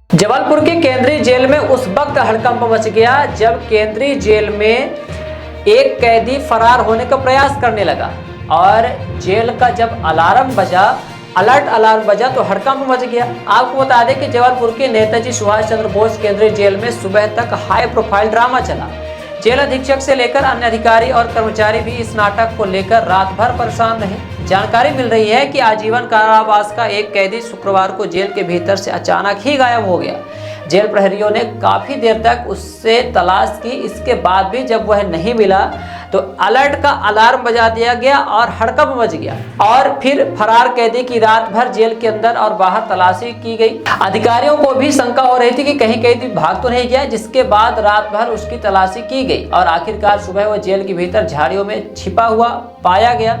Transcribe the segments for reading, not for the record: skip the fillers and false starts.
जबलपुर के केंद्रीय जेल में उस वक्त हड़कंप मच गया जब केंद्रीय जेल में एक कैदी फरार होने का प्रयास करने लगा और जेल का जब अलर्ट अलार्म बजा तो हड़कंप मच गया। आपको बता दें कि जबलपुर के नेताजी सुभाष चंद्र बोस केंद्रीय जेल में सुबह तक हाई प्रोफाइल ड्रामा चला। जेल अधीक्षक से लेकर अन्य अधिकारी और कर्मचारी भी इस नाटक को लेकर रात भर परेशान रहे। जानकारी मिल रही है कि आजीवन कारावास का एक कैदी शुक्रवार को जेल के भीतर से अचानक ही गायब हो गया। जेल प्रहरियों ने काफी देर तक उससे तलाश की। इसके बाद भी जब वह नहीं मिला तो अलर्ट का अलार्म बजा दिया गया और हड़कंप मच गया और फिर फरार कैदी की रात भर जेल के अंदर और बाहर तलाशी की गई। अधिकारियों को भी शंका हो रही थी कि कहीं कैदी भाग तो नहीं गया, जिसके बाद रात भर उसकी तलाशी की गई और आखिरकार सुबह वह जेल के भीतर झाड़ियों में छिपा हुआ पाया गया।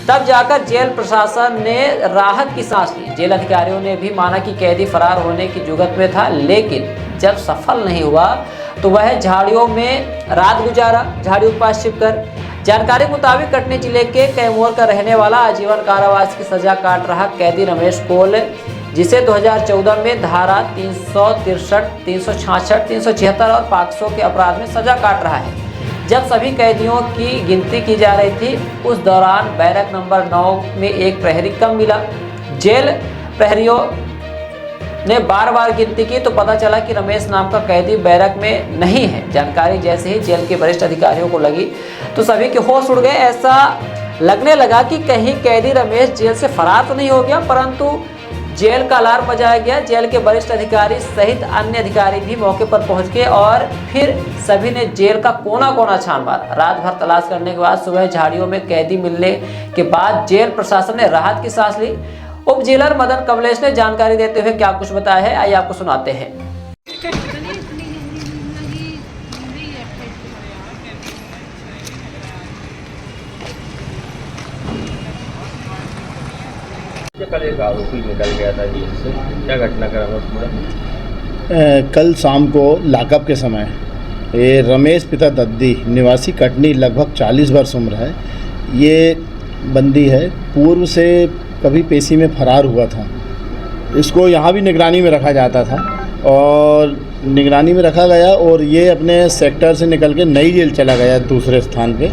तब जाकर जेल प्रशासन ने राहत की सांस ली। जेल अधिकारियों ने भी माना कि कैदी फरार होने की जुगत में था, लेकिन जब सफल नहीं हुआ तो वह झाड़ियों में रात गुजारा, झाड़ियों के पास छिपकर। जानकारी मुताबिक कटनी जिले के कैमूर का रहने वाला आजीवन कारावास की सजा काट रहा कैदी रमेश कोल, जिसे 2014 में धारा 363, 366, 376 और पॉक्सो के अपराध में सजा काट रहा है। जब सभी कैदियों की गिनती की जा रही थी उस दौरान बैरक नंबर 9 में एक प्रहरी कम मिला। जेल प्रहरियों ने बार बार गिनती की तो पता चला कि रमेश नाम का कैदी बैरक में नहीं है। जानकारी जैसे ही जेल के वरिष्ठ अधिकारियों को लगी तो सभी के होश उड़ गए। ऐसा लगने लगा कि कहीं कैदी रमेश जेल से फरार तो नहीं हो गया, परंतु जेल का अलार्म बजाया गया। जेल के वरिष्ठ अधिकारी सहित अन्य अधिकारी भी मौके पर पहुंच गए और फिर सभी ने जेल का कोना कोना छान मारा। रात भर तलाश करने के बाद सुबह झाड़ियों में कैदी मिलने के बाद जेल प्रशासन ने राहत की सांस ली। उप जेलर मदन कमलेश ने जानकारी देते हुए क्या कुछ बताया है, आइए आपको सुनाते हैं। कल एक आरोपी निकल गया था जेल से, क्या घटनाक्रम है पूरा? कल शाम को लॉकअप के समय ये रमेश पिता दद्दी निवासी कटनी लगभग 40 वर्ष उम्र है। ये बंदी है, पूर्व से कभी पेशी में फरार हुआ था। इसको यहाँ भी निगरानी में रखा जाता था और निगरानी में रखा गया और ये अपने सेक्टर से निकल के नई जेल चला गया दूसरे स्थान पे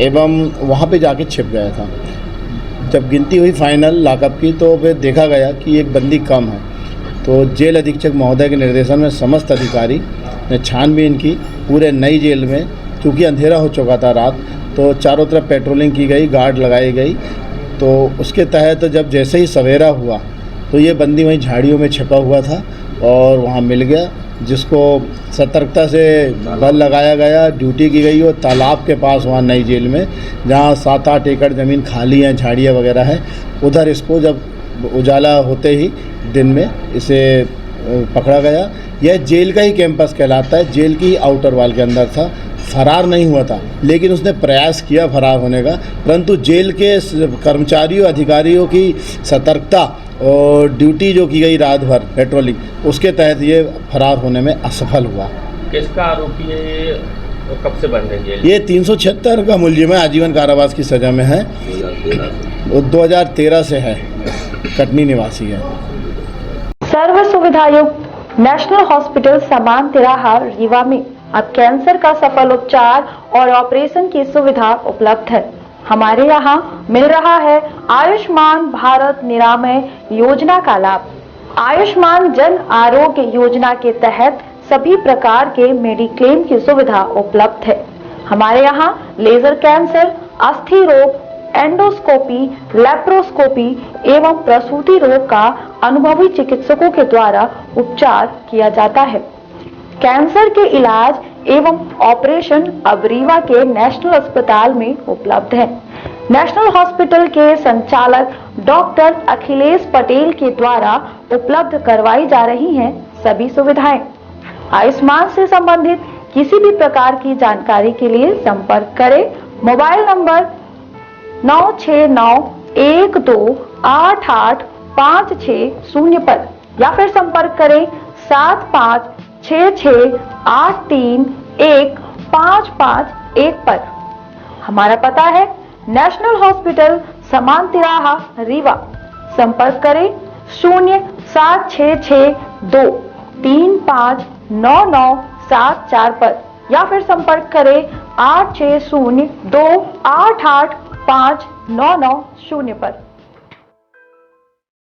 एवं वहाँ पे जाके छिप गया था। जब गिनती हुई फाइनल लॉकअप की तो फिर देखा गया कि एक बंदी कम है, तो जेल अधीक्षक महोदय के निर्देशन में समस्त अधिकारी ने छानबीन की पूरे नई जेल में। क्योंकि अंधेरा हो चुका था रात, तो चारों तरफ पेट्रोलिंग की गई, गार्ड लगाई गई। तो उसके तहत जब जैसे ही सवेरा हुआ तो ये बंदी वहीं झाड़ियों में छिपा हुआ था और वहाँ मिल गया, जिसको सतर्कता से बल लगाया गया, ड्यूटी की गई। और तालाब के पास वहाँ नई जेल में जहाँ 7-8 एकड़ ज़मीन खाली है, झाड़ियाँ वगैरह हैं, उधर इसको जब उजाला होते ही दिन में इसे पकड़ा गया। यह जेल का ही कैंपस कहलाता है, जेल की आउटर वॉल के अंदर था। फरार नहीं हुआ था, लेकिन उसने प्रयास किया फरार होने का, परंतु जेल के कर्मचारियों अधिकारियों की सतर्कता और ड्यूटी जो की गई रात भर पेट्रोलिंग, उसके तहत ये फरार होने में असफल हुआ। किसका आरोपी है ये और कब से बंद है जेल? ये 376 का मुलजिम है, आजीवन कारावास की सज़ा में है। 2013 से है, कटनी निवासी है। सर्व सुविधायुक्त नेशनल हॉस्पिटल समान तिराहा रीवा में अब कैंसर का सफल उपचार और ऑपरेशन की सुविधा उपलब्ध है। हमारे यहाँ मिल रहा है आयुष्मान भारत निरामय योजना का लाभ। आयुष्मान जन आरोग्य योजना के तहत सभी प्रकार के मेडिक्लेम की सुविधा उपलब्ध है। हमारे यहाँ लेजर कैंसर, अस्थि रोग, एंडोस्कोपी, लेप्रोस्कोपी एवं प्रसूति रोग का अनुभवी चिकित्सकों के द्वारा उपचार किया जाता है। कैंसर के इलाज एवं ऑपरेशन अब रीवा के नेशनल अस्पताल में उपलब्ध है। नेशनल हॉस्पिटल के संचालक डॉक्टर अखिलेश पटेल के द्वारा उपलब्ध करवाई जा रही हैं सभी सुविधाएं। आयुष्मान से संबंधित किसी भी प्रकार की जानकारी के लिए संपर्क करें मोबाइल नंबर 9691288560 पर या फिर संपर्क करें 7566831551 पर। हमारा पता है नेशनल हॉस्पिटल समान तिराहा रीवा। संपर्क करें 0766235997 पर या फिर संपर्क करें 8602885990 पर।